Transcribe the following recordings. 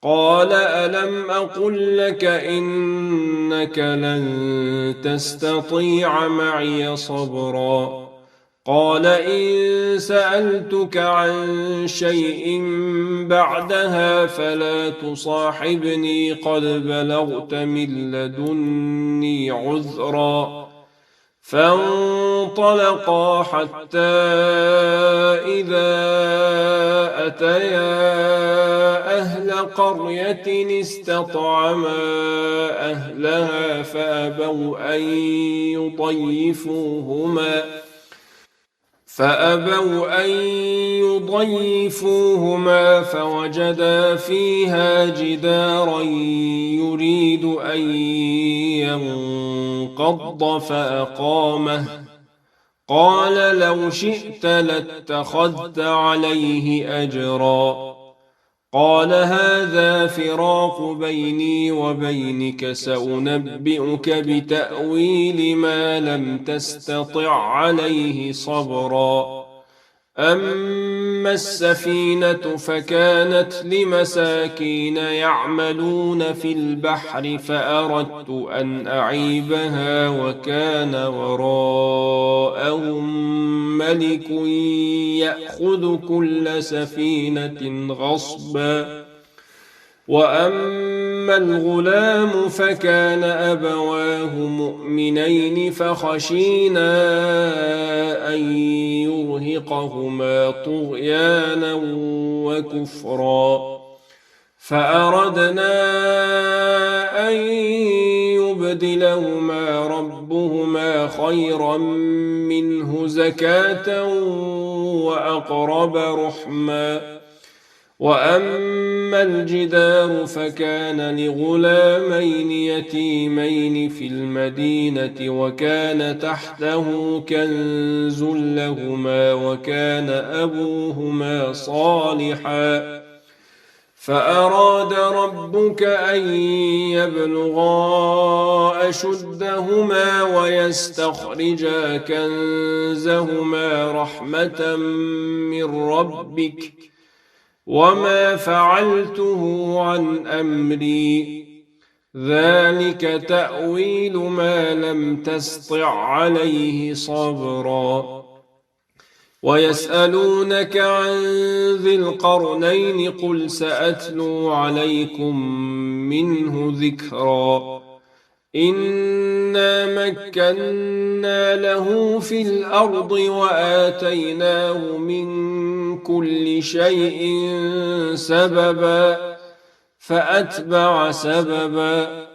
قال ألم أقل لك إنك لن تستطيع معي صبرا قال إن سألتك عن شيء بعدها فلا تصاحبني قد بلغت من لدني عذرا فانطلقا حتى إذا أتيا أهل قرية استطعما أهلها فأبوا أن يضيفوهما فوجدا فيها جدارا يريد أن ينقض فأقامه قال لو شئت لاتخذت عليه أجرا قال هذا فراق بيني وبينك سأنبئك بتأويل ما لم تستطع عليه صبرا أما السفينة فكانت لمساكين يعملون في البحر فأردت أن أعيبها وكان وراءهم ملك يأخذ كل سفينة غصبا وأما الغلام فكان أبواه مؤمنين فخشينا أن يرهقهما طغيانا وكفرا فأردنا أن يبدلهما ربهما خيرا منه زكاة وأقرب رحما وأما الجدار فكان لغلامين يتيمين في المدينة وكان تحته كنز لهما وكان أبوهما صالحا فأراد ربك أن يبلغا أشدهما ويستخرجا كنزهما رحمة من ربك وما فعلته عن أمري ذلك تأويل ما لم تسطع عليه صبرا ويسألونك عن ذي القرنين قل سأتلو عليكم منه ذكرا إنا مكنا له في الأرض وآتيناه من كل شيء سببا فأتبع سببا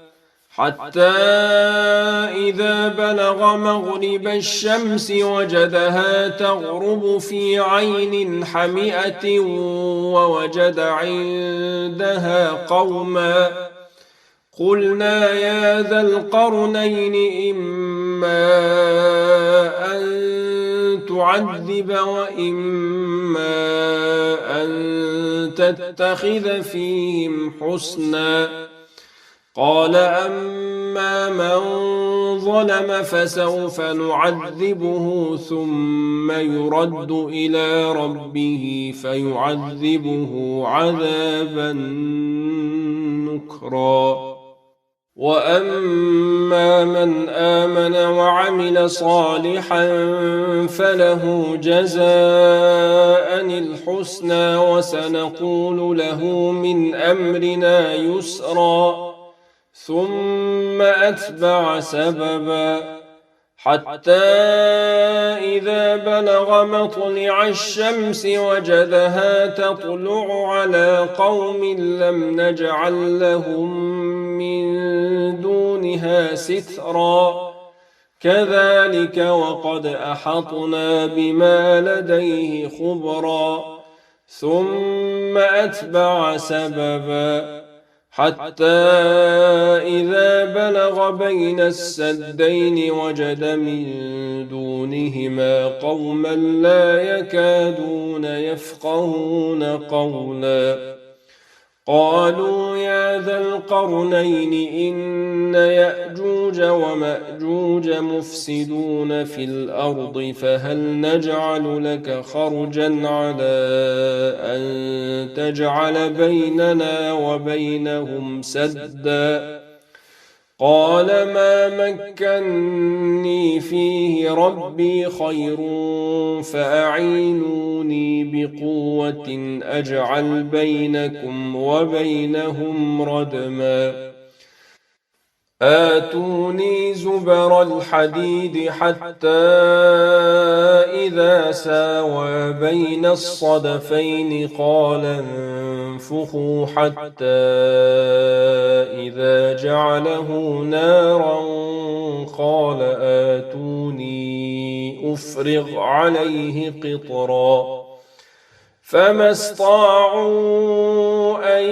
حتى إذا بلغ مغرب الشمس وجدها تغرب في عين حمئة ووجد عندها قوما قلنا يا ذا القرنين إما أن تعذب وإما أن تتخذ فيهم حسنا قال أما من ظلم فسوف نعذبه ثم يرد إلى ربه فيعذبه عذابا نكرا وأما من آمن وعمل صالحا فله جزاء الحسنى وسنقول له من أمرنا يسرا ثم أتبع سببا حتى إذا بلغ مطلع الشمس وجدها تطلع على قوم لم نجعل لهم من دونها سترا كذلك وقد أحطنا بما لديه خبرا ثم أتبع سببا حتى إذا بلغ بين السدين وجد من دونهما قوما لا يكادون يفقهون قولا قالوا يا ذا القرنين إن يأجوج ومأجوج مفسدون في الأرض فهل نجعل لك خرجا على أن تجعل بيننا وبينهم سدا قال ما مكني فيه ربي خير فأعينوني بقوة أجعل بينكم وبينهم ردما آتوني زبر الحديد حتى إذا ساوى بين الصدفين قال انفخوا حتى إذا جعله نارا قال آتوني أفرغ عليه قطرا فما استطاعوا أن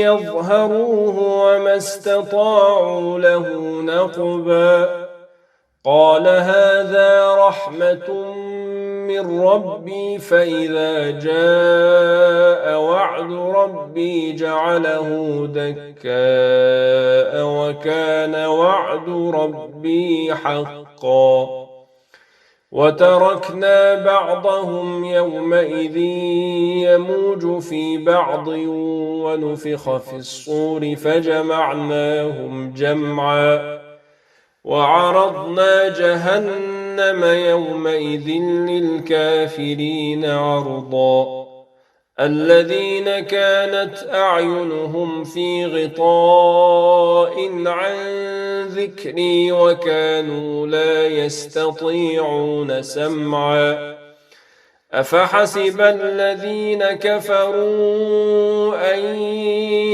يظهروه وما استطاعوا له نقبا قال هذا رحمة من ربي فإذا جاء وعد ربي جعله دكاء وكان وعد ربي حقا وتركنا بعضهم يومئذ يموج في بعض ونفخ في الصور فجمعناهم جمعا وعرضنا جهنم يومئذ للكافرين عرضا الذين كانت أعينهم في غطاء عن ذكري وكانوا لا يستطيعون سمعا أفحسب الذين كفروا أن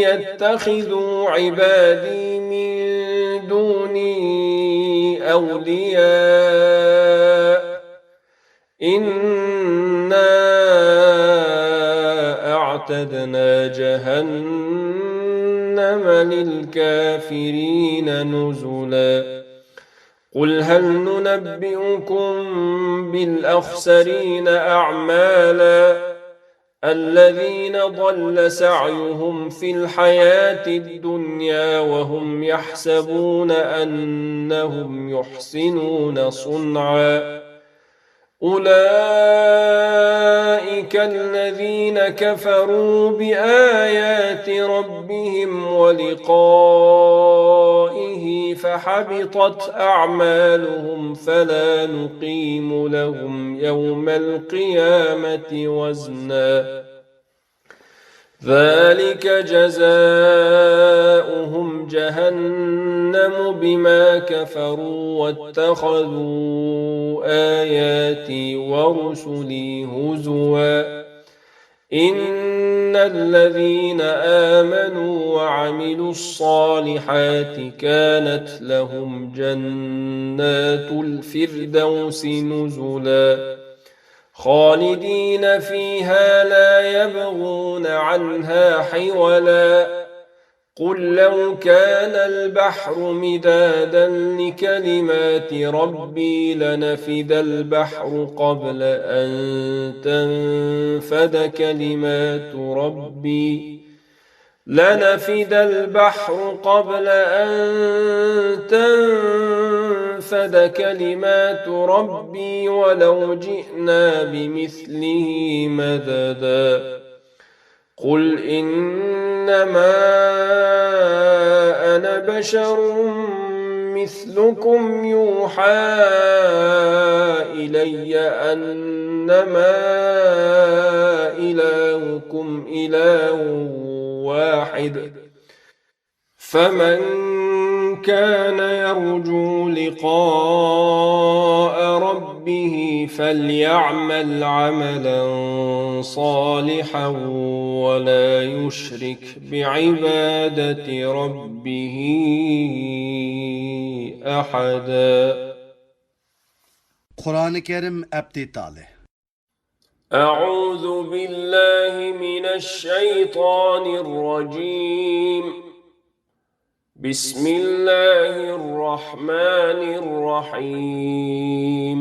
يتخذوا عبادي من دوني أولياء إنا أعتدنا جهنم للكافرين نزلا قل هل ننبئكم بالأخسرين أعمالا الذين ضل سعيهم في الحياة الدنيا وهم يحسبون أنهم يحسنون صنعا أولئك الذين كفروا بآيات ربهم ولقائه فحبطت أعمالهم فلا نقيم لهم يوم القيامة وزنا ذلك جزاؤهم جهنم بما كفروا واتخذوا آياتي ورسلي هزوا إن الذين آمنوا وعملوا الصالحات كانت لهم جنات الفردوس نزلا خالدين فيها لا يبغون عنها حولا قل لو كان البحر مدادا لكلمات ربي لنفد البحر قبل أن تنفد كلمات ربي لنفد البحر قبل أن تنفد كلمات ربي ولو جئنا بمثله مددا قل إنما أنا بشر مثلكم يوحى إلي أنما إلهكم إله واحد فمن كان يرجو لقاء ربه فليعمل عملا صالحا ولا يشرك بعبادة ربه أحدا. Kur'an-ı Kerim Abdi Talih. أعوذ بالله من الشيطان الرجيم بسم الله الرحمن الرحيم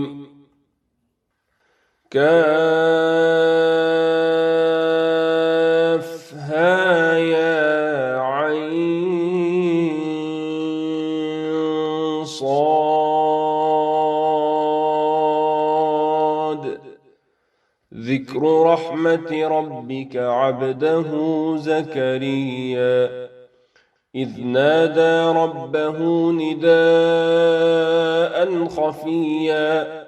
كافها ذكر رحمة ربك عبده زكريا إذ نادى ربه نداء خفيا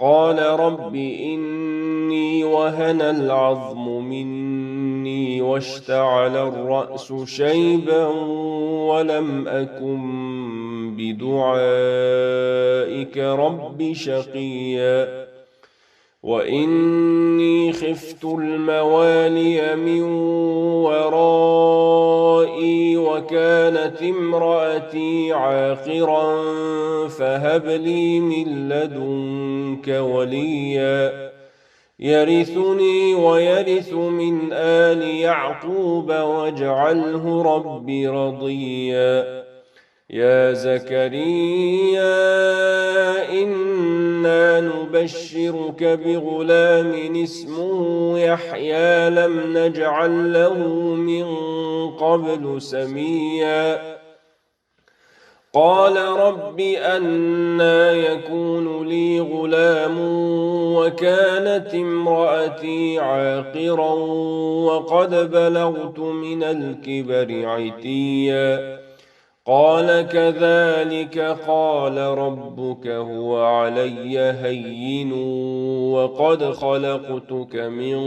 قال رب إني وهن العظم مني واشتعل الرأس شيبا ولم أكن بدعائك رب شقيا وإني خفت الموالي من ورائي وكانت امرأتي عاقرا فهب لي من لدنك وليا يرثني ويرث من آل يعقوب واجعله رب رضيا يا زكريا إنا نبشرك بغلام اسمه يحيى لم نجعل له من قبل سميا قال رب أنى يكون لي غلام وكانت امرأتي عاقرا وقد بلغت من الكبر عتيا قال كذلك قال ربك هو علي هين وقد خلقتك من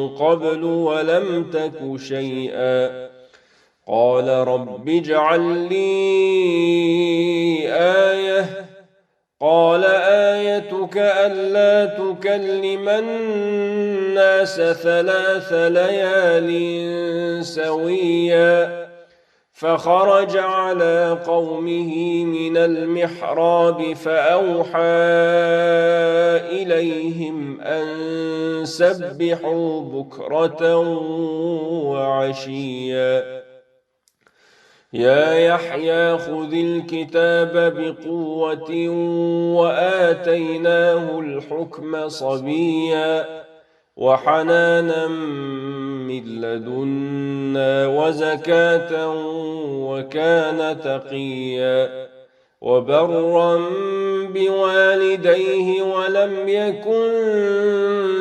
قبل ولم تك شيئا قال رب اجعل لي آية قال آيتك ألا تكلم الناس 3 ليال سويا فخرج على قومه من المحراب فأوحى إليهم أن سبحوا بكرة وعشيا يا يحيى خذ الكتاب بقوة وآتيناه الحكم صبيا وحنانا من لدنا وزكاة وكان تقيا وبرا بوالديه ولم يكن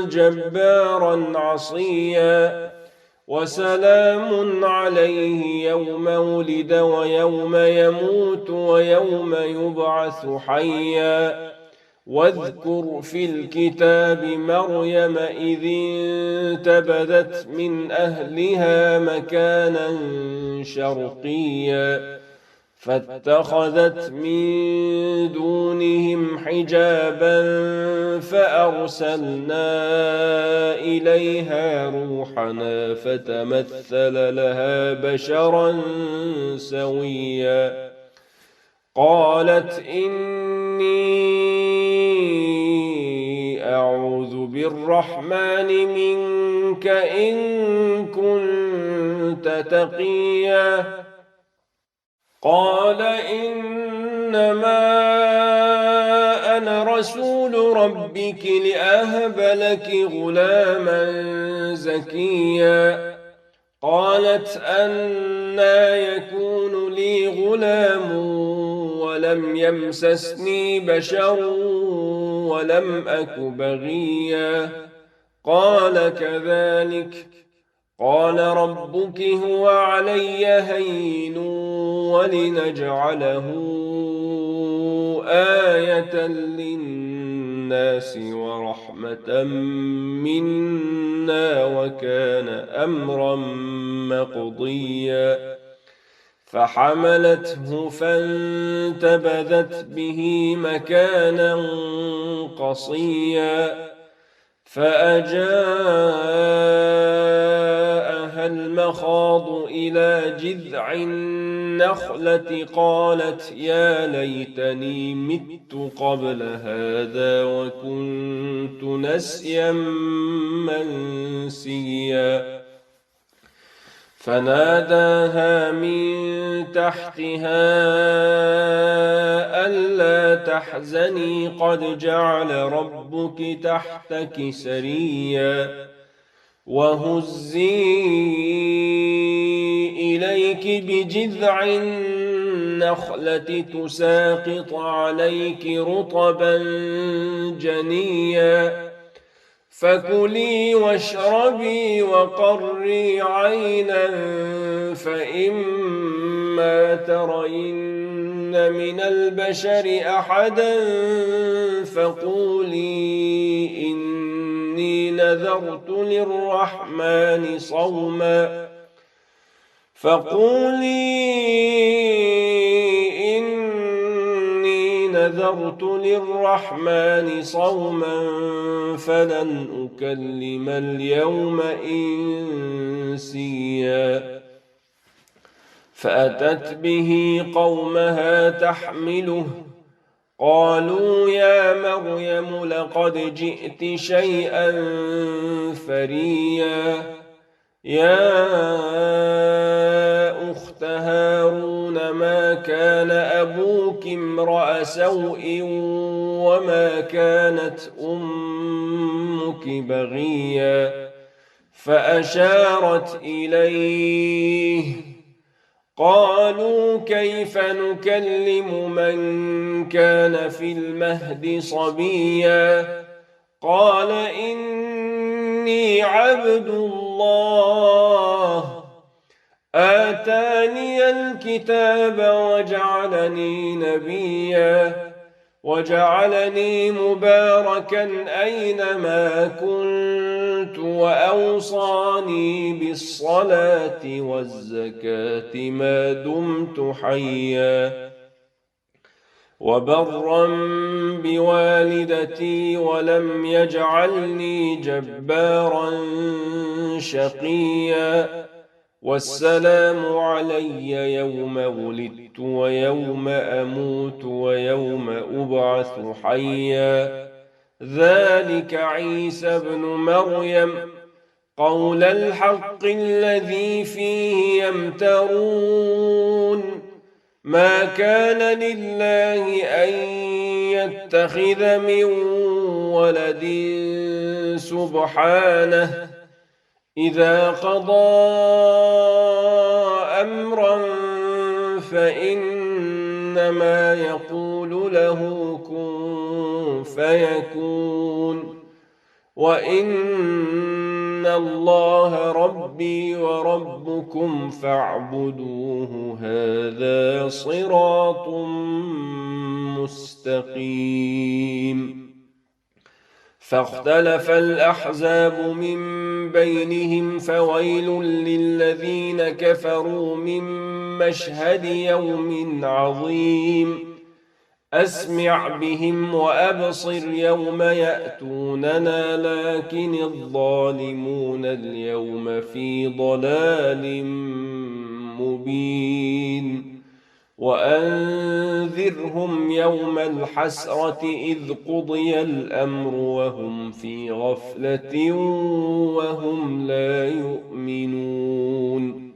جبارا عصيا وسلام عليه يوم ولد ويوم يموت ويوم يبعث حيا واذكر في الكتاب مريم إذ انتبذت من أهلها مكانا شرقيا فاتخذت من دونهم حجابا فأرسلنا إليها روحنا فتمثل لها بشرا سويا قالت إني أعوذ بالرحمن منك إن كنت تقيا قال إنما أنا رسول ربك لأهب لك غلاما زكيا قالت أنى يكون لي غلام ولم يمسسني بشر ولم أك بغيا قال كذلك قال ربك هو علي هين ولنجعله آية للناس ورحمة منا وكان أمرا مقضيا فحملته فانتبذت به مكانا قصيا فأجاءها المخاض إلى جذع النخلة قالت يا ليتني مت قبل هذا وكنت نسيا منسيا فناداها من تحتها ألا تحزني قد جعل ربك تحتك سريا وهزي إليك بجذع النخلة تساقط عليك رطبا جنيا فكلي واشربي وقري عينا فإما ترين من البشر أحدا فقولي إني نذرت للرحمن صوما فلن أكلم اليوم إنسيا فأتت به قومها تحمله قالوا يا مريم لقد جئت شيئا فريا يا أخت هارون ما كان أبوك امرأ سوء وما كانت أمك بغيا فأشارت إليه قالوا كيف نكلم من كان في المهد صبيا قال إني عبد الله آتاني الكتاب وجعلني نبيا وجعلني مباركا أينما كنت وأوصاني بالصلاة والزكاة ما دمت حيا وبرا بوالدتي ولم يجعلني جبارا شقيا والسلام علي يوم ولدت ويوم أموت ويوم أبعث حيا ذلك عيسى ابن مريم قول الحق الذي فيه يمترون ما كان لله أن يتخذ من ولد سبحانه إذا قضى أمرا فإنما يقول له كن فيكون وإن الله ربي وربكم فاعبدوه هذا صراط مستقيم فاختلف الأحزاب من بينهم فويل للذين كفروا من مشهد يوم عظيم أسمع بهم وأبصر يوم يأتوننا لكن الظالمون اليوم في ضلال مبين وأنذرهم يوم الحسرة إذ قضي الأمر وهم في غفلة وهم لا يؤمنون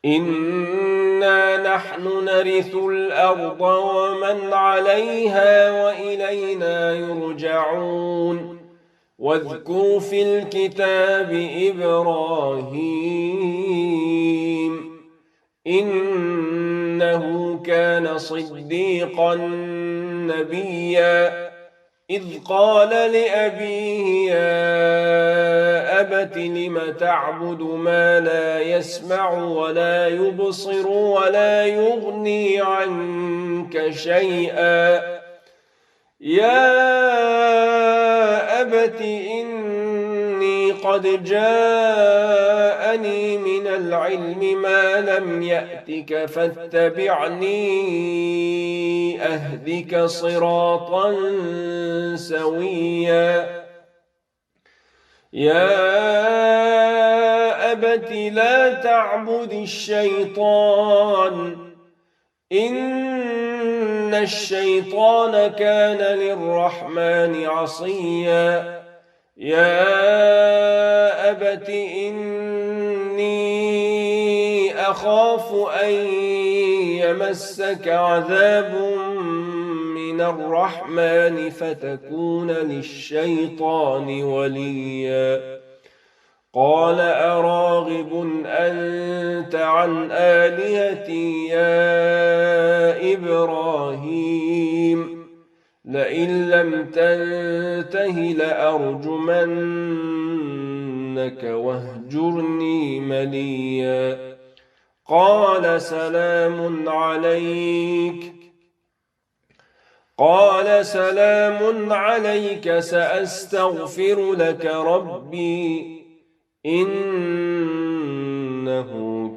إنا نحن نرث الأرض ومن عليها وإلينا يرجعون واذكر في الكتاب إبراهيم إنه كان صديقا نبيا إذ قال لأبيه يا أبت لم تعبد ما لا يسمع ولا يبصر ولا يغني عنك شيئا يا أبت إني قد جاءني من العلم ما لم يأتك فاتبعني أهدك صراطا سويا يا أبت لا تعبد الشيطان إن الشيطان كان للرحمن عصيا يا أبت إني أخاف أن يمسك عذاب من الرحمن فتكون للشيطان وليا قال أراغب أنت عن آلهتي يا إبراهيم لئن لم تنته لأرجمنك واهجرني مليا. قال سلام عليك سأستغفر لك ربي إنه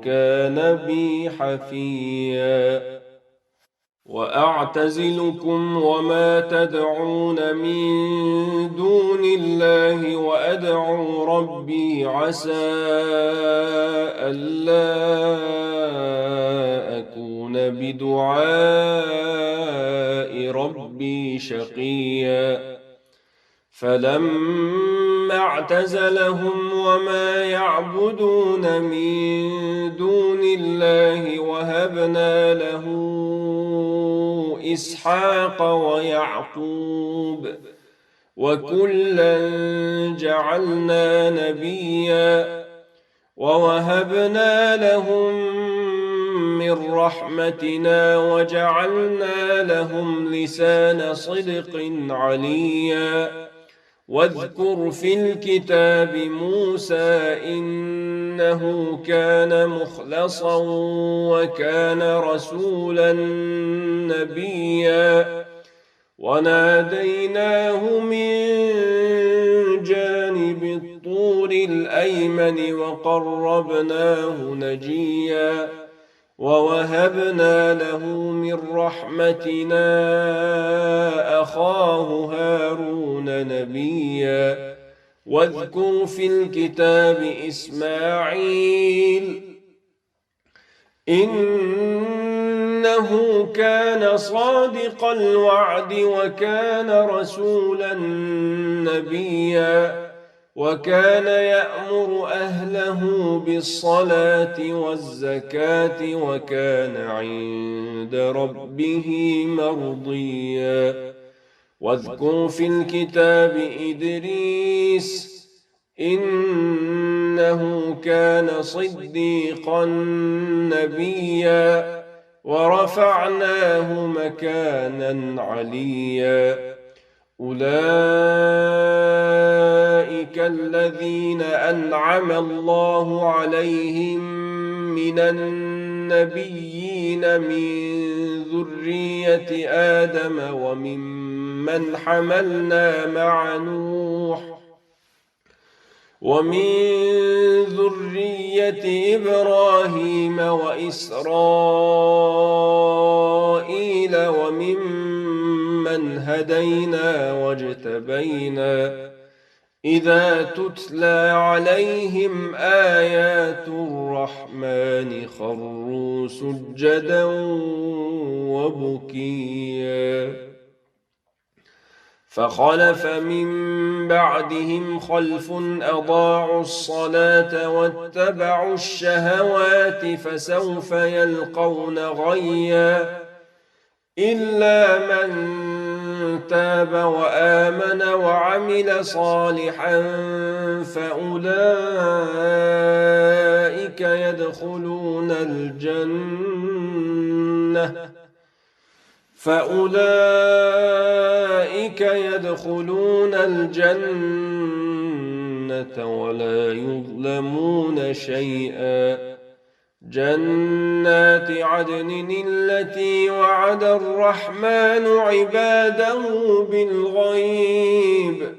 كان بي حفيا. وأعتزلكم وما تدعون من دون الله وأدعو ربي عسى ألا أكون بدعاء ربي شقيا. فلما اعتزلهم وما يعبدون من دون الله وهبنا له إسحاق ويعقوب وكلا جعلنا نبيا ووهبنا لهم من رحمتنا وجعلنا لهم لسان صدق عليا. واذكر في الكتاب موسى إنه كان مخلصا وكان رسولا نبيا. وناديناه من جانب الطور الأيمن وقربناه نجيا. ووهبنا له من رحمتنا أخاه هارون نبيا. واذكر في الكتاب إسماعيل إنه كان صادق الوعد وكان رسولا نبيا. وكان يأمر أهله بالصلاة والزكاة وكان عند ربه مرضيا. واذكر في الكتاب إدريس إنه كان صديقا نبيا ورفعناه مكانا عليا. أولئك الذين أنعم الله عليهم من النبيين من ذرية آدم وممن حملنا مع نوح ومن ذرية إبراهيم وإسرائيل وممن هدينا واجتبينا إذا تتلى عليهم آيات الرحمن خروا سجدا وبكيا. فخلف من بعدهم خلف أضاعوا الصلاة واتبعوا الشهوات فسوف يلقون غيا. إلا من تاب وآمن وعمل صالحا فأولئك يدخلون الجنة ولا يظلمون شيئا. جنات عدن التي وعد الرحمن عباده بالغيب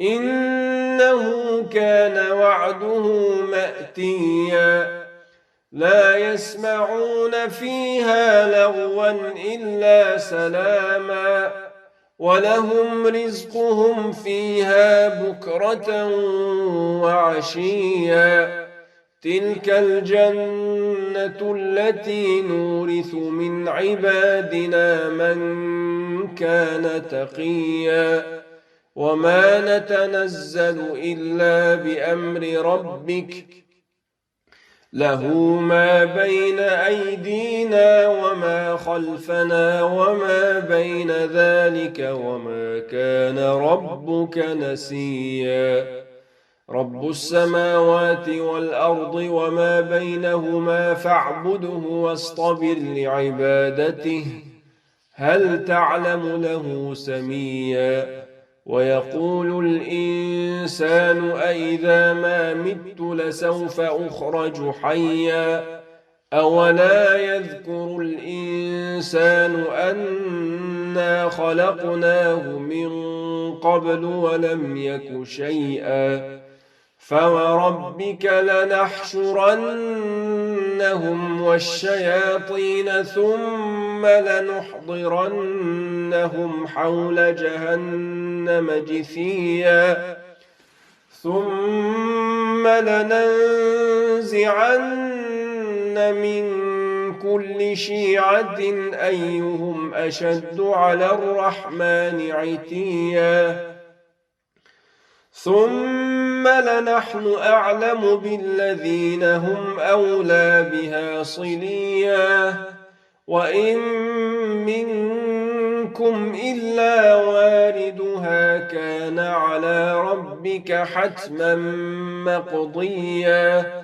إنه كان وعده مأتيا. لا يسمعون فيها لغوا إلا سلاما ولهم رزقهم فيها بكرة وعشيا. تلك الجنة التي نورث من عبادنا من كان تقيا. وما نتنزل إلا بأمر ربك له ما بين أيدينا وما خلفنا وما بين ذلك وما كان ربك نسيا. رب السماوات والأرض وما بينهما فاعبده واصطبر لعبادته هل تعلم له سميا ويقول الإنسان أإذا ما مت لسوف أخرج حيا أولا يذكر الإنسان أنا خلقناه من قبل ولم يك شيئا فوربك لنحشرنهم والشياطين ثم لنحضرنهم حول جهنم جثيا ثم لننزعن من كل شيعة أيهم أشد على الرحمن عتيا ثم لنحن أعلم بالذين هم أولى بها صليا وإن منكم إلا واردها كان على ربك حتما مقضيا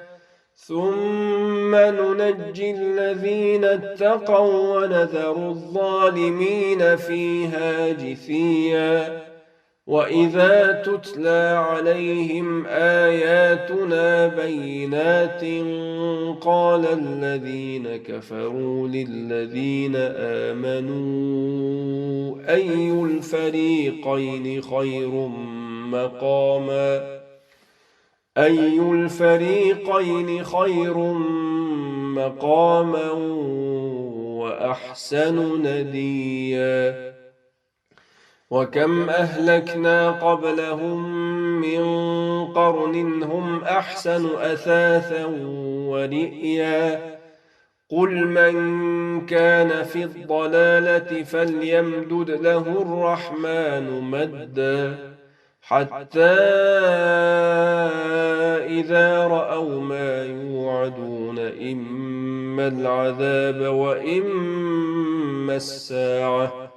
ثم ننجي الذين اتقوا ونذر الظالمين فيها جثيا وإذا تتلى عليهم آياتنا بينات قال الذين كفروا للذين آمنوا أي الفريقين خير مقاما وأحسن نديا وكم أهلكنا قبلهم من قرن هم أحسن أثاثا ورئيا قل من كان في الضلالة فليمدد له الرحمن مدا حتى إذا رأوا ما يوعدون إما العذاب وإما الساعة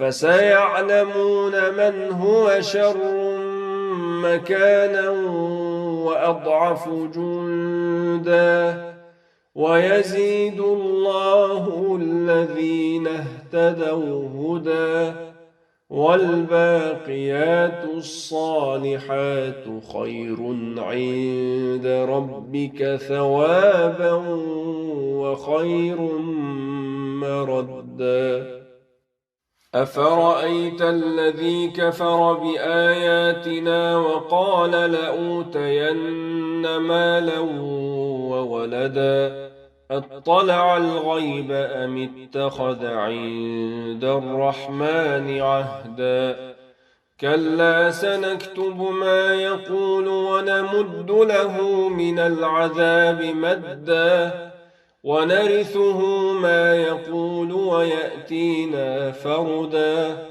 فسيعلمون من هو شر مكانا وأضعف جندا ويزيد الله الذين اهتدوا هدى والباقيات الصالحات خير عند ربك ثوابا وخير مردا أفرأيت الذي كفر بآياتنا وقال لأوتين مالا وولدا أطلع الغيب أم اتخذ عند الرحمن عهدا كلا سنكتب ما يقول ونمد له من العذاب مدا ونرثه ما يقول ويأتينا فردا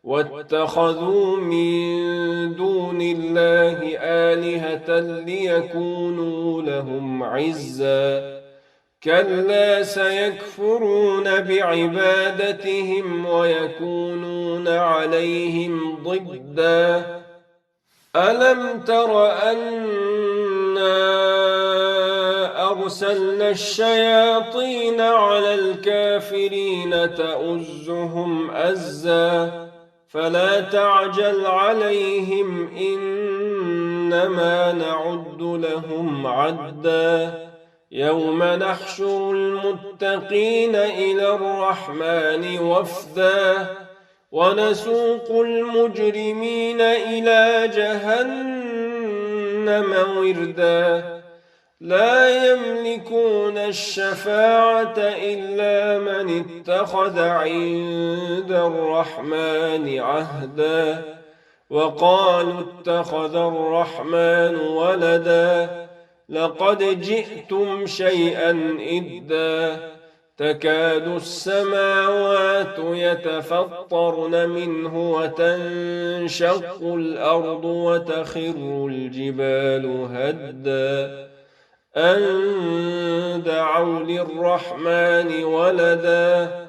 واتخذوا من دون الله آلهة ليكونوا لهم عزا كلا سيكفرون بعبادتهم ويكونون عليهم ضدا ألم تر أنا أرسلنا الشياطين على الكافرين تؤزهم أزا فلا تعجل عليهم إنما نعد لهم عدا يوم نحشر المتقين إلى الرحمن وفدا ونسوق المجرمين إلى جهنم وردا لا يملكون الشفاعة إلا من اتخذ عند الرحمن عهدا وقالوا اتخذ الرحمن ولدا لقد جئتم شيئا إدا تكاد السماوات يتفطرن منه وتنشق الأرض وتخر الجبال هدا أن دعوا للرحمن ولدا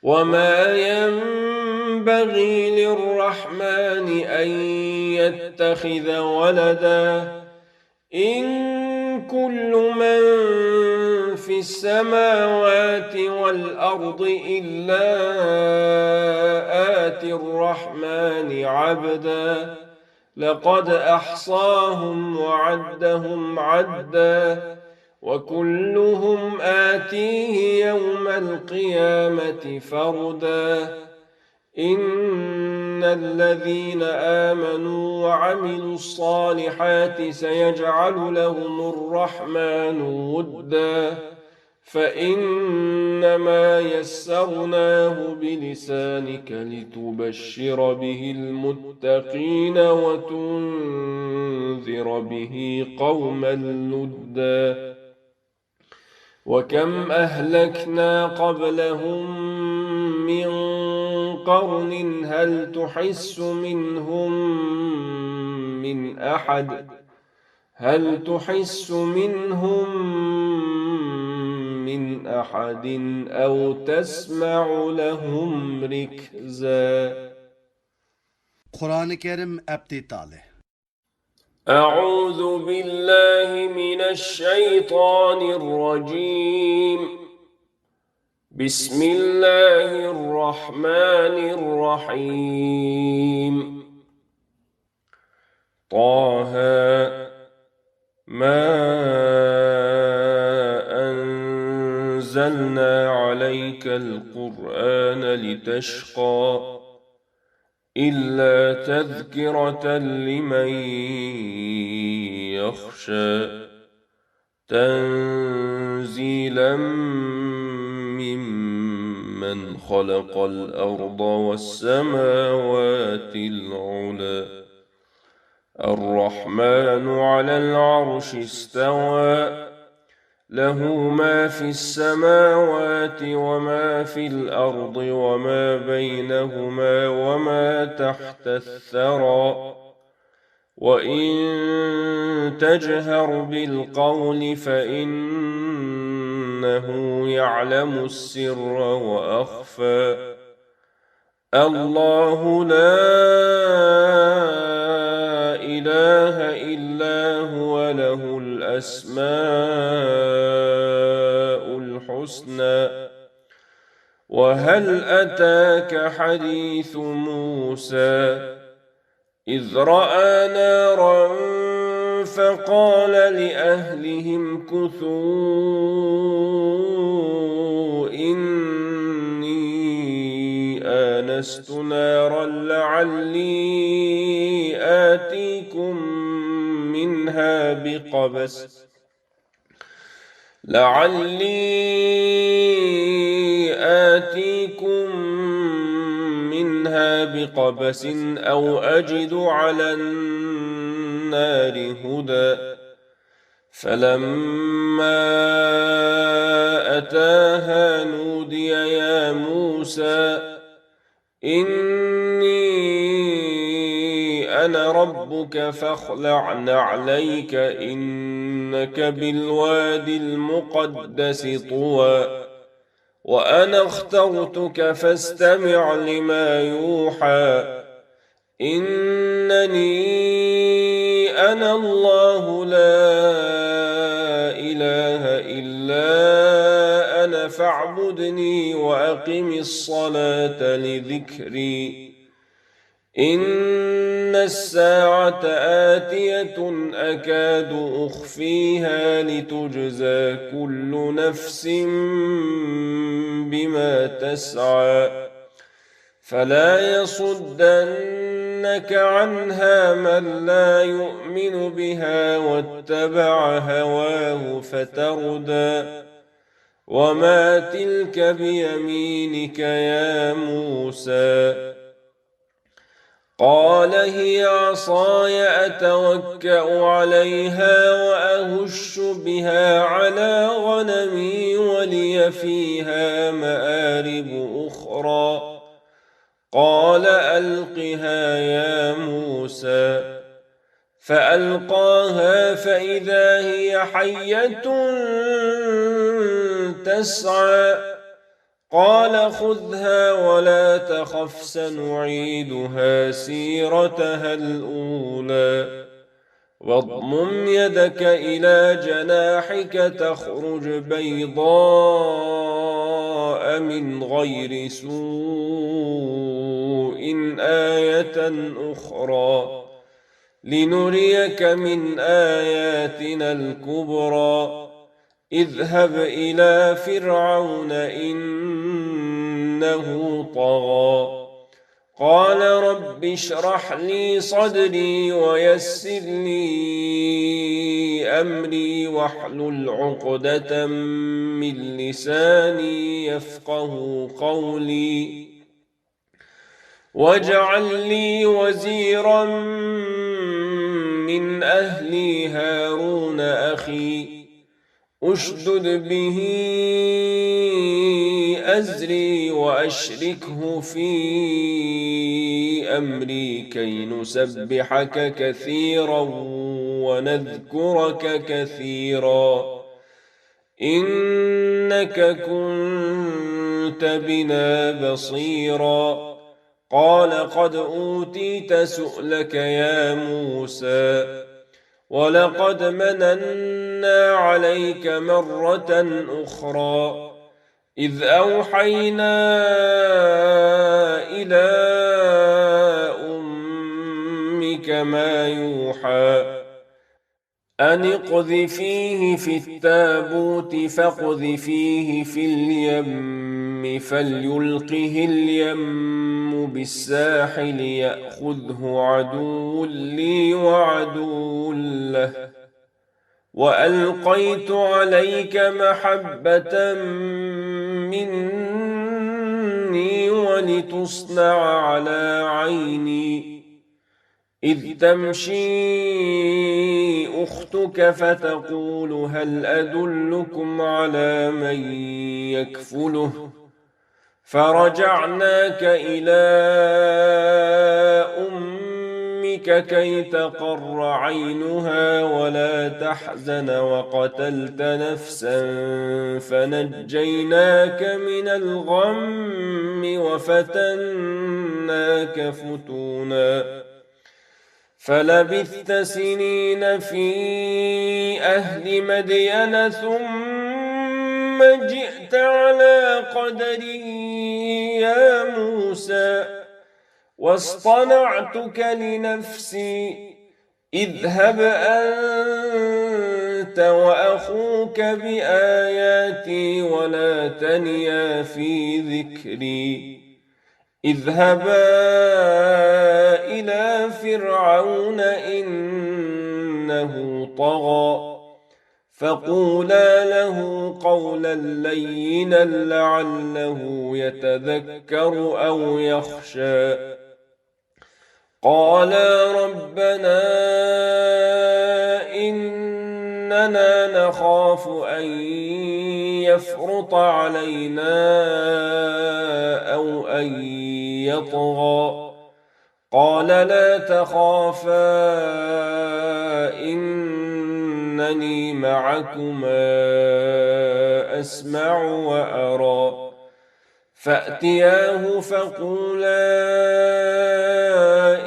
وما ينبغي للرحمن أن يتخذ ولدا إن كل من في السماوات والأرض إلا آتي الرحمن عبدا لقد أحصاهم وعدهم عدا وكلهم آتيه يوم القيامة فردا إن الذين آمنوا وعملوا الصالحات سيجعل لهم الرحمن ودا فإنما يسرناه بلسانك لتبشر به المتقين وتنذر به قوما لدا وكم أهلكنا قبلهم من قرن هل تحس منهم من أحد أو تسمع لهم ركزا. Kur'an-ı Kerim Abdi Talih. أعوذ بالله من الشيطان الرجيم. بسم الله الرحمن الرحيم. طه ما أنزلنا عليك القرآن لتشقى إلا تذكرة لمن يخشى تنزيلا ممن خلق الأرض والسماوات العلى الرحمن على العرش استوى له ما في السماوات وما في الأرض وما بينهما وما تحت الثرى وإن تجهر بالقول فإنه يعلم السر وأخفى الله لا إله إلا هو له الأسماء الحسنى. وهل أتاك حديث موسى إذ رأى نارا فقال لأهلهم كثوا إني آنست نارا لعلي آتيكم منها بقبس أو أجد على النار هدى فلما أتاها نودي يا موسى إني أنا ربك فاخلع نعليك إنك بالوادي المقدس طوى وأنا اخترتك فاستمع لما يوحى إنني أنا الله لا إله إلا أنا فاعبدني وأقم الصلاة لذكري إن الساعة آتية أكاد أخفيها لتجزى كل نفس بما تسعى فلا يصدنك عنها من لا يؤمن بها واتبع هواه فتردى وما تلك بيمينك يا موسى قال هي عصاي أتوكأ عليها وأهش بها على غنمي ولي فيها مآرب أخرى قال ألقها يا موسى فألقاها فإذا هي حية تسعى قال خذها ولا تخف سنعيدها سيرتها الأولى واضمم يدك إلى جناحك تخرج بيضاء من غير سوء آية أخرى لنريك من آياتنا الكبرى اذهب إلى فرعون إنه طغى قال رب اشرح لي صدري ويسر لي أمري واحلل عقدة من لساني يفقه قولي واجعل لي وزيرا من أهلي هارون أخي أشدد به أزري وأشركه في أمري كي نسبحك كثيرا ونذكرك كثيرا إنك كنت بنا بصيرا قال قد أوتيت سؤلك يا موسى ولقد مننا عليك مرة أخرى إذ أوحينا إلى أمك ما يوحى أن اقذفيه في التابوت فاقذفيه في اليم فليلقه اليم بالساحل يأخذه عدو لي وعدو له وألقيت عليك محبة مني ولتصنع على عيني إذ تمشي أختك فتقول هل أدلكم على من يكفله فرجعناك إلى أمك كي تقر عينها ولا تحزن وقتلت نفسا فنجيناك من الغم وفتناك فتونا فلبثت سنين في أهل مدين ثم جئت على قدري يا موسى واصطنعتك لنفسي اذهب أنت وأخوك بآياتي ولا تنيا في ذكري اذهبا إلى فرعون إنه طغى فقولا له قولا لينا لعله يتذكر أو يخشى قالا ربنا إننا نخاف أن يفرط علينا أو أن يطغى قال لا تخافا إنني معكما أسمع وأرى فأتياه فقولا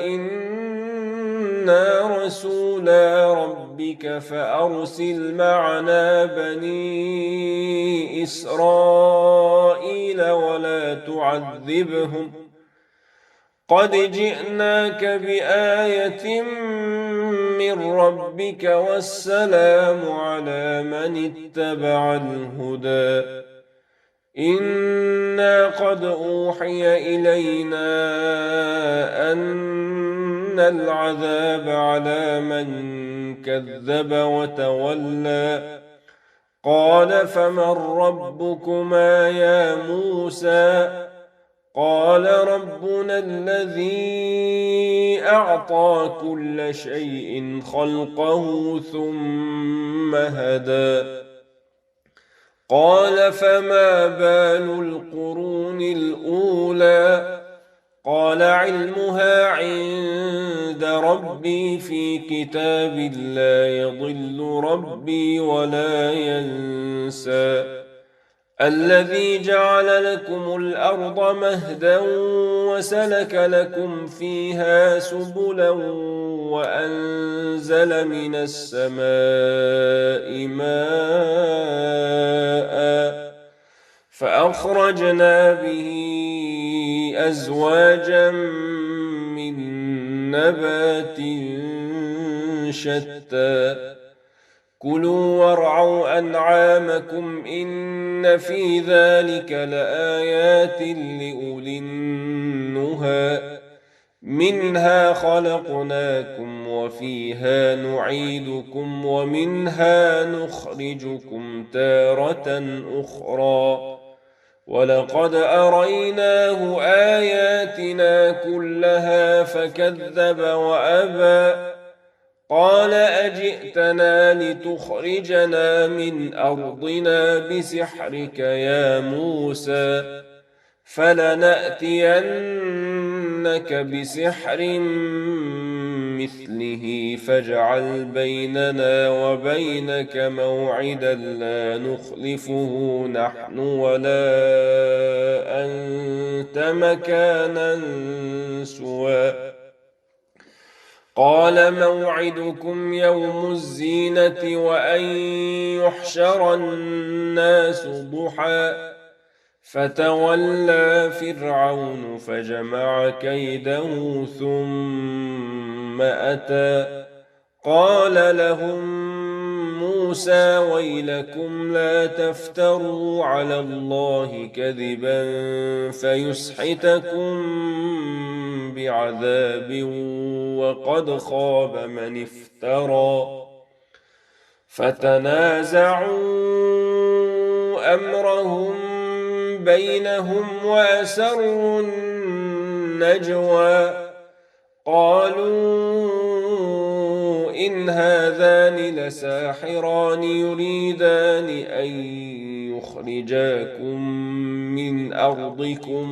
إنا رسولا ربك فأرسل معنا بني إسرائيل ولا تعذبهم قد جئناك بآية من ربك والسلام على من اتبع الهدى إنا قد أوحي إلينا أن العذاب على من كذب وتولى قال فمن ربكما يا موسى قال ربنا الذي أعطى كل شيء خلقه ثم هدى قال فما بال القرون الأولى قال علمها عند ربي في كتاب لا يضل ربي ولا ينسى الذي جعل لكم الأرض مهدا وسلك لكم فيها سبلا وأنزل من السماء ماء فأخرجنا به أزواجا من نبات شتى كلوا وارعوا أنعامكم إن في ذلك لآيات لأولي النهى منها خلقناكم وفيها نعيدكم ومنها نخرجكم تارة أخرى ولقد أريناه آياتنا كلها فكذب وأبى قال أجئتنا لتخرجنا من أرضنا بسحرك يا موسى فلنأتينك بسحر مثله فاجعل بيننا وبينك موعدا لا نخلفه نحن ولا أنت مكانا سوى قال موعدكم يوم الزينة وأن يحشر الناس ضحى فتولى فرعون فجمع كيده ثم أتى قال لهم موسى ويلكم لا تفتروا على الله كذبا فيسحتكم بعذاب وقد خاب من افترى فتنازعوا أمرهم بينهم وأسروا النجوى قالوا إن هذان لساحران يريدان أن يخرجاكم من أرضكم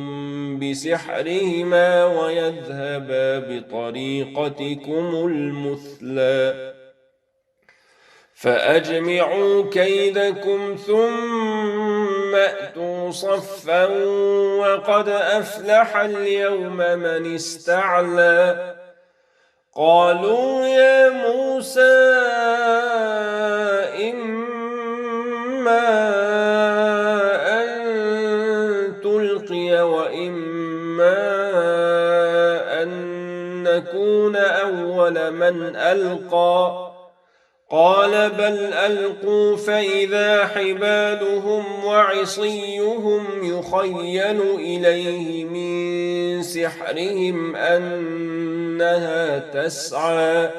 بسحرهما ويذهبا بطريقتكم المثلى فأجمعوا كيدكم ثم أتوا صفا وقد أفلح اليوم من استعلى قالوا يا موسى إما أن تلقي وإما أن نكون أول من ألقى قال بل ألقوا فإذا حبالهم وعصيهم يخيل إليه من سحرهم أنها تسعى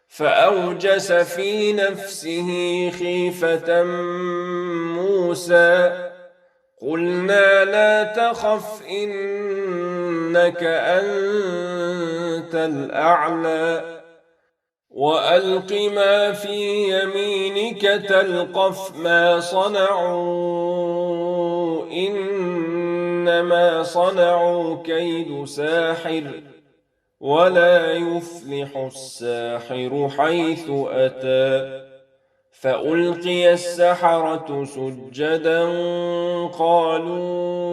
فأوجس في نفسه خيفة موسى قلنا لا تخف إنك أنت الأعلى وألق ما في يمينك تلقف ما صنعوا إنما صنعوا كيد ساحر ولا يفلح الساحر حيث أتى فألقي السحرة سجدا قالوا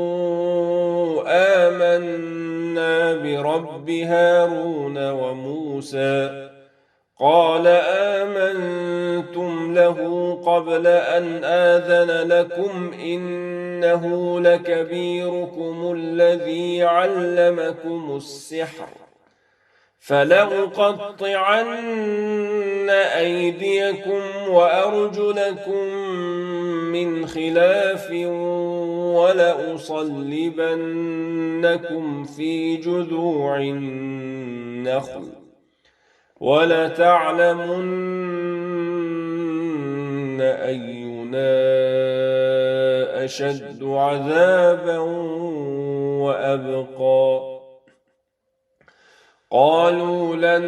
آمنا برب هارون وموسى قال آمنتم له قبل أن آذن لكم إنه لكبيركم الذي علمكم السحر فلأقطعن أيديكم وأرجلكم من خلاف ولأصلبنكم في جذوع النخل ولتعلمن أينا أشد عذابا وأبقى قالوا لن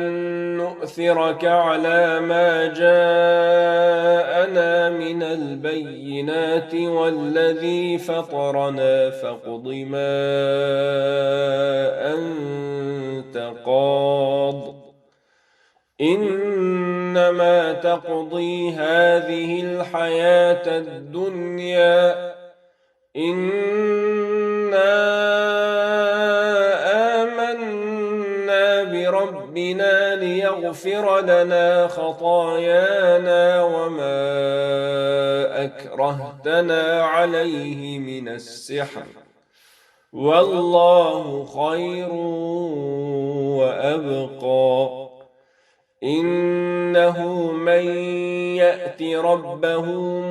نؤثرك على ما جاءنا من البينات والذي فطرنا فاقض ما أنت قاض إنما تقضي هذه الحياة الدنيا إنا آمنا بربنا ليغفر لنا خطايانا وما أكرهتنا عليه من السحر والله خير وأبقى. إنه من يأت ربه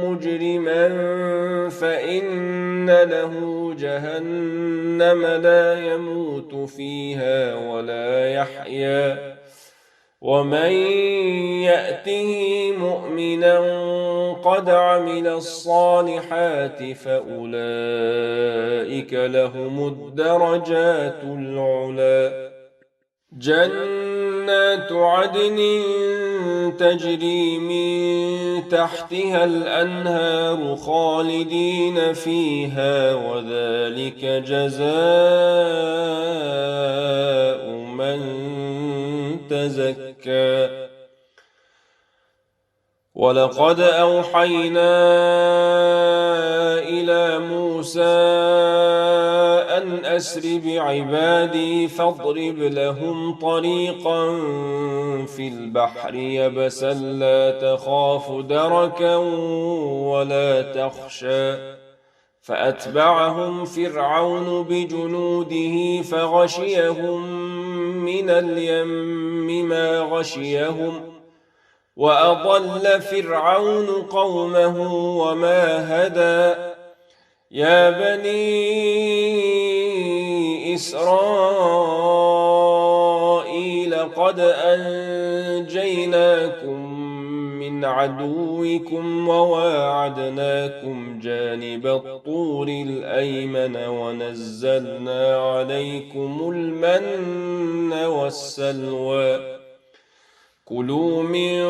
مجرما فإن له جهنم لا يموت فيها ولا يحيا ومن يأته مؤمنا قد عمل الصالحات فأولئك لهم الدرجات العلى. جنات عدن تجري من تحتها الأنهار خالدين فيها وذلك جزاء من تزكى. ولقد أوحينا إلى موسى أن أسر بعبادي فاضرب لهم طريقا في البحر يبسا لا تخاف دركا ولا تخشى. فأتبعهم فرعون بجنوده فغشيهم من اليم ما غشيهم وأضل فرعون قومه وما هدى. يا بني إسرائيل قد أنجيناكم من عدوكم وواعدناكم جانب الطور الأيمن ونزلنا عليكم المن والسلوى. كلوا من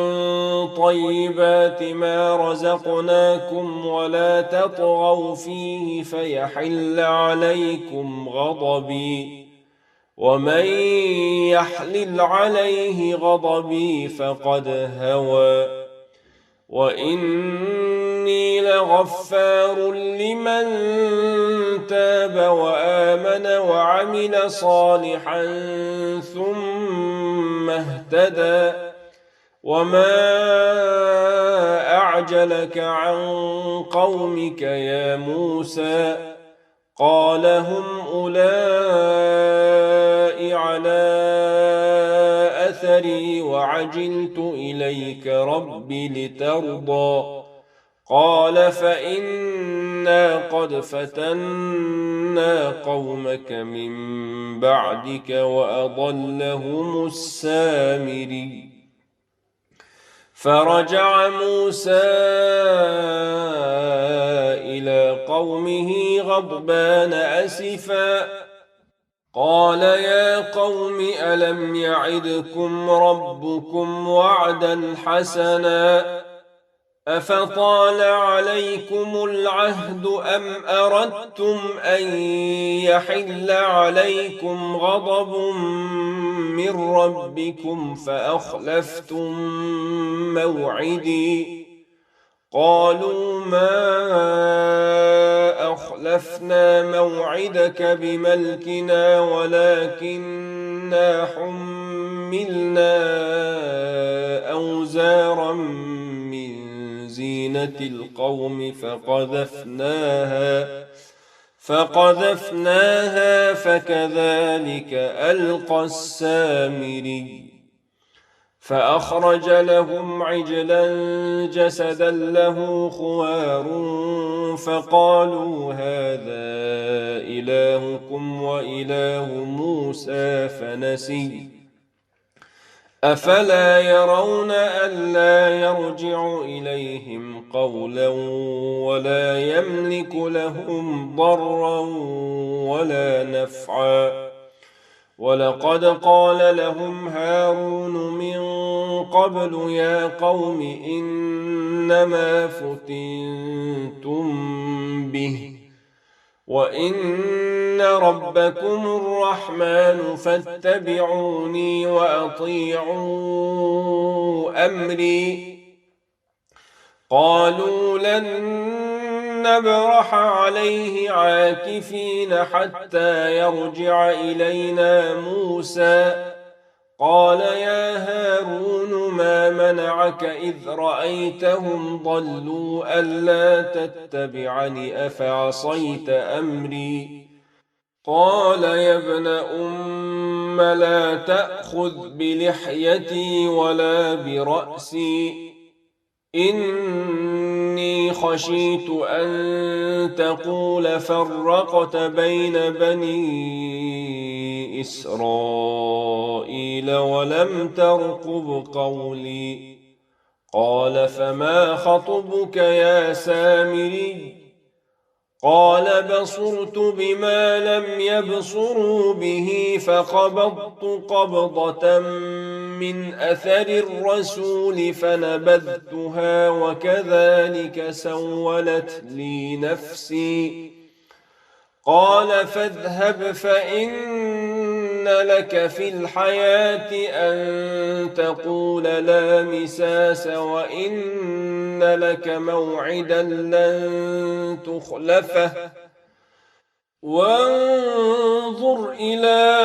طيبات ما رزقناكم ولا تطغوا فيه فيحل عليكم غضبي ومن يحلل عليه غضبي فقد هوى. وإني لغفار لمن تاب وآمن وعمل صالحا ثم اهتدى. وما أعجلك عن قومك يا موسى؟ قال هم أولئك على أثري وعجلت إليك رب لترضى. قال فإنا قد فتنا قومك من بعدك وأضلهم السامري. فرجع موسى إلى قومه غضبان أسفا قال يا قوم ألم يعدكم ربكم وعدا حسنا أفطال عليكم العهد أم أردتم أن يحل عليكم غضب من ربكم فأخلفتم موعدي؟ قالوا ما أخلفنا موعدك بملكنا ولكننا حملنا أوزارا من زينة القوم فقذفناها فكذلك ألقى السامري. فأخرج لهم عجلا جسدا له خوار فقالوا هذا إلهكم وإله موسى فنسي. أفلا يرون ألا يرجع إليهم قولا ولا يملك لهم ضرا ولا نفعا؟ ولقد قال لهم هارون من قبل يا قوم إنما فتنتم به وإن ربكم الرحمن فاتبعوني وأطيعوا أمري. قالوا لن نبرح عليه عاكفين حتى يرجع إلينا موسى. قال يا هارون ما منعك إذ رأيتهم ضلوا ألا تتبعني أفعصيت أمري؟ قال يا ابن أم لا تأخذ بلحيتي ولا برأسي، إني خشيت أن تقول فرقت بين بني إسرائيل ولم ترقب قولي. قال فما خطبك يا سامري؟ قال بصرت بما لم يبصروا به فقبضت قبضة من أثر الرسول فنبذتها وكذلك سولت لي نفسي. قال فاذهب فإن لك في الحياة أن تقول لا مساس وإن لك موعدا لن تخلفه وانظر إلى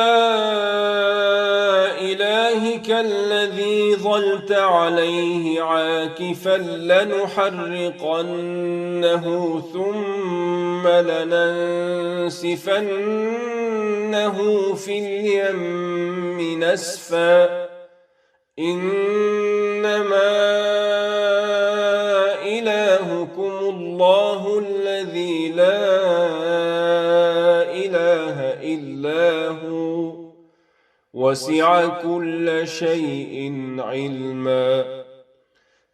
إلهك الذي ظلت عليه عاكفا لنحرقنه ثم لننسفنه في اليم نسفا. إنما إلهكم الله الذي لا إله إلا هو وسع كل شيء علما.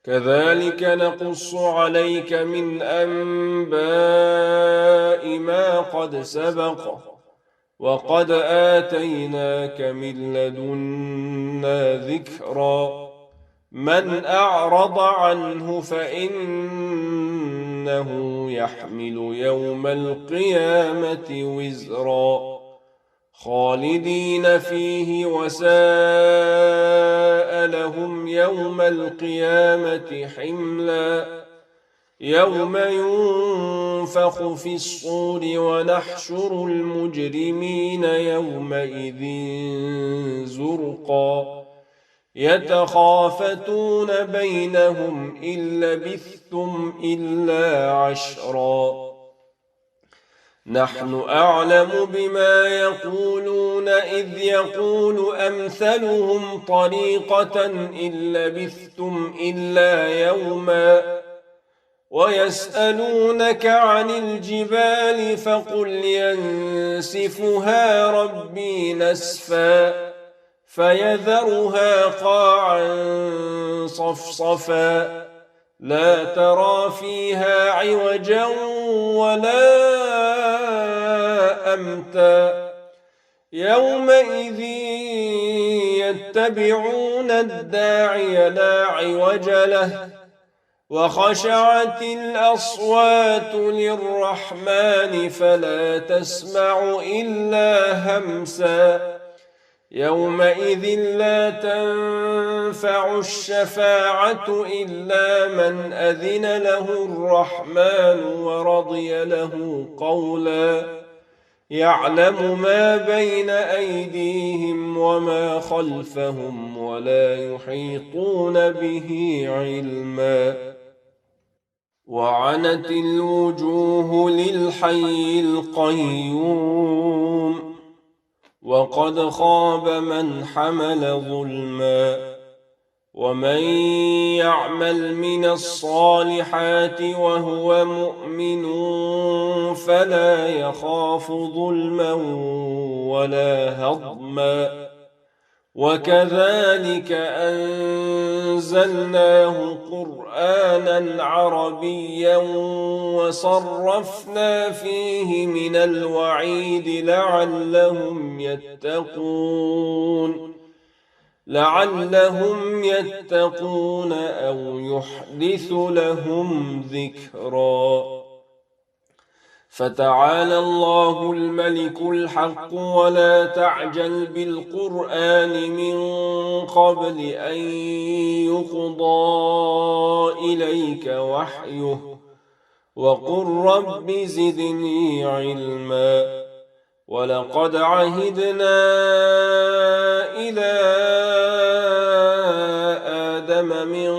كذلك نقص عليك من أنباء ما قد سبق وقد آتيناك من لدنا ذكرا. من أعرض عنه فإنه يحمل يوم القيامة وزرا خالدين فيه وساء لهم يوم القيامة حملا. يوم ينفخ في الصور ونحشر المجرمين يومئذ زرقا يتخافتون بينهم إن لبثتم إلا عشرا. نحن أعلم بما يقولون إذ يقول أمثلهم طريقة إن لبثتم إلا يوما. ويسألونك عن الجبال فقل ينسفها ربي نسفا فيذرها قاعا صفصفا لا ترى فيها عوجا ولا أمتا. يومئذ يتبعون الداعي لا عوج له وخشعت الأصوات للرحمن فلا تسمع إلا همسا. يومئذ لا تنفع الشفاعة إلا من أذن له الرحمن ورضي له قولا. يعلم ما بين أيديهم وما خلفهم ولا يحيطون به علما. وعنت الوجوه للحي القيوم وقد خاب من حمل ظلما. ومن يعمل من الصالحات وهو مؤمن فلا يخاف ظلما ولا هضما. وكذلك أنزلناه قرآنا عربيا وصرفنا فيه من الوعيد لعلهم يتقون أو يحدث لهم ذكرا. فتعالى الله الملك الحق ولا تعجل بالقرآن من قبل أن يقضى إليك وحيه وقل رب زدني علما. ولقد عهدنا إلى آدم من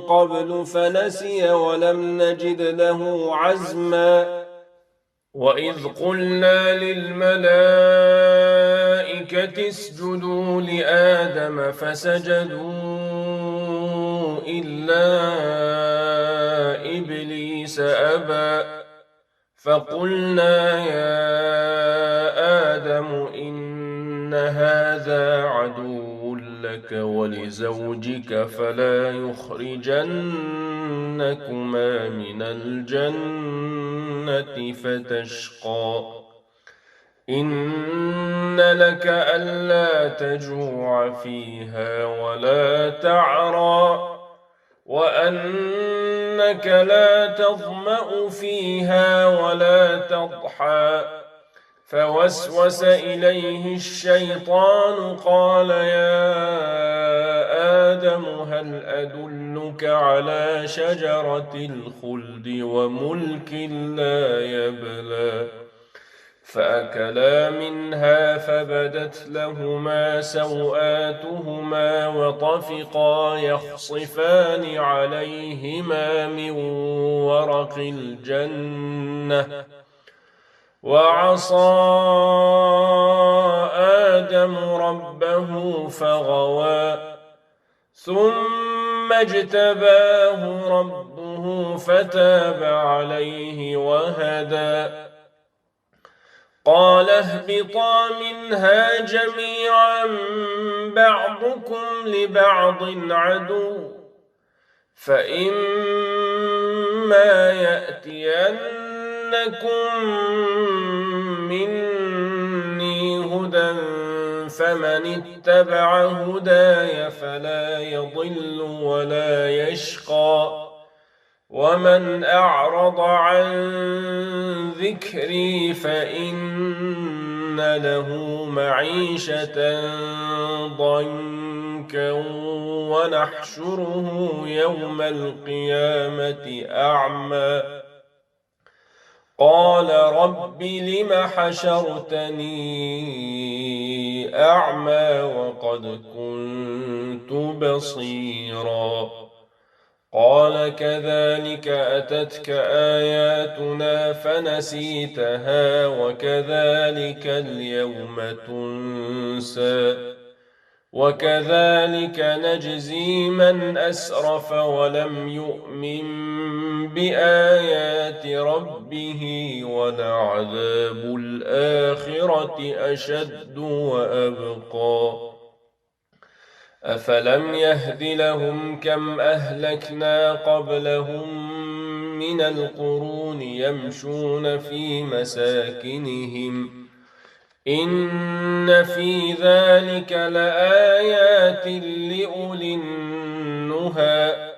قبل فنسي ولم نجد له عزما. وإذ قلنا للملائكة اسجدوا لآدم فسجدوا إلا إبليس أبى. فقلنا يا آدم إن هذا عدو لك ولزوجك فلا يخرجنكما من الجنة فتشقى. إن لك ألا تجوع فيها ولا تعرى وأنك لا تظمأ فيها ولا تضحى. فوسوس إليه الشيطان قال يا آدم هل أدلك على شجرة الخلد وملك لا يبلى. فأكلا منها فبدت لهما سوآتهما وطفقا يخصفان عليهما من ورق الجنة. وعصى آدم ربه فغوى ثم اجتباه ربه فتاب عليه وهدى. قال اهبطا منها جميعا بعضكم لبعض عدو فإما يأتينكم مني هدى فمن اتبع هداي فلا يضل ولا يشقى. ومن أعرض عن ذكري فإن له معيشة ضنكا ونحشره يوم القيامة أعمى. قال رب لم حشرتني أعمى وقد كنت بصيرا. قال كذلك أتتك آياتنا فنسيتها وكذلك اليوم تنسى. وكذلك نجزي من أسرف ولم يؤمن بآيات ربه ولعذاب الآخرة أشد وأبقى. أفلم يهد لهم كم أهلكنا قبلهم من القرون يمشون في مساكنهم إن في ذلك لآيات لأولي النهى.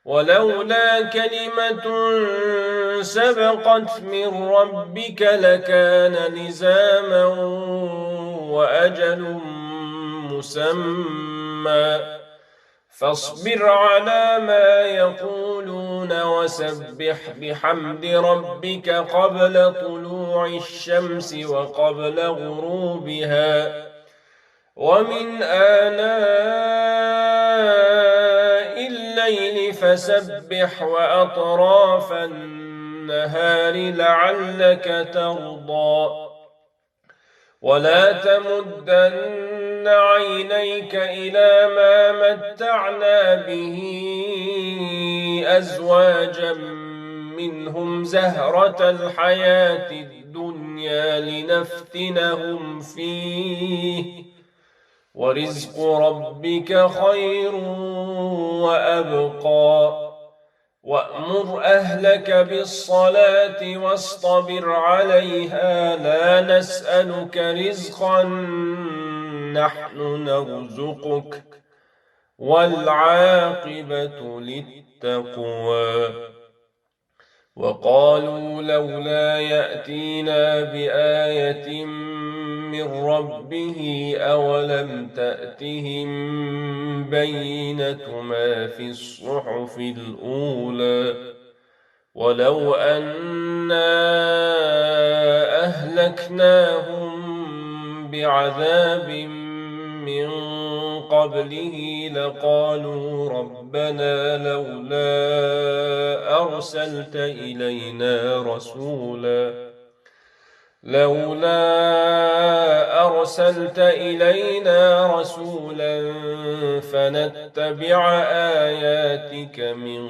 ولولا كلمة سبقت من ربك لكان لزاما وأجل مسمى. فاصبر على ما يقولون وسبح بحمد ربك قبل طلوع الشمس وقبل غروبها ومن آناء الليل فسبح وأطراف النهار لعلك ترضى. ولا تمدن عينيك إلى ما متعنا به أزواجا منهم زهرة الحياة الدنيا لنفتنهم فيه ورزق ربك خير وأبقى. وأمر أهلك بالصلاة واصطبر عليها لا نسألك رزقا نحن نرزقك والعاقبة للتقوى. وقالوا لولا يأتينا بآية من ربه أولم تأتهم بينة ما في الصحف الأولى ولو أنا أهلكناهم بعذاب من قبله لقالوا ربنا لولا أرسلت إلينا رسولا فنتبع آياتك من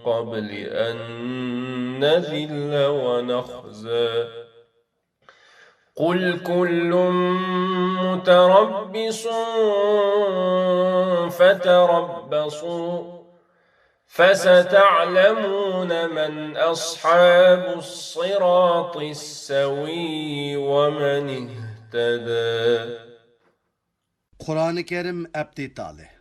قبل أن نذل ونخزى قل كل متربص فتربصوا فستعلمون من أصحاب الصراط السوي ومن اهتدى. Kur'an-ı Kerim Abdi Tali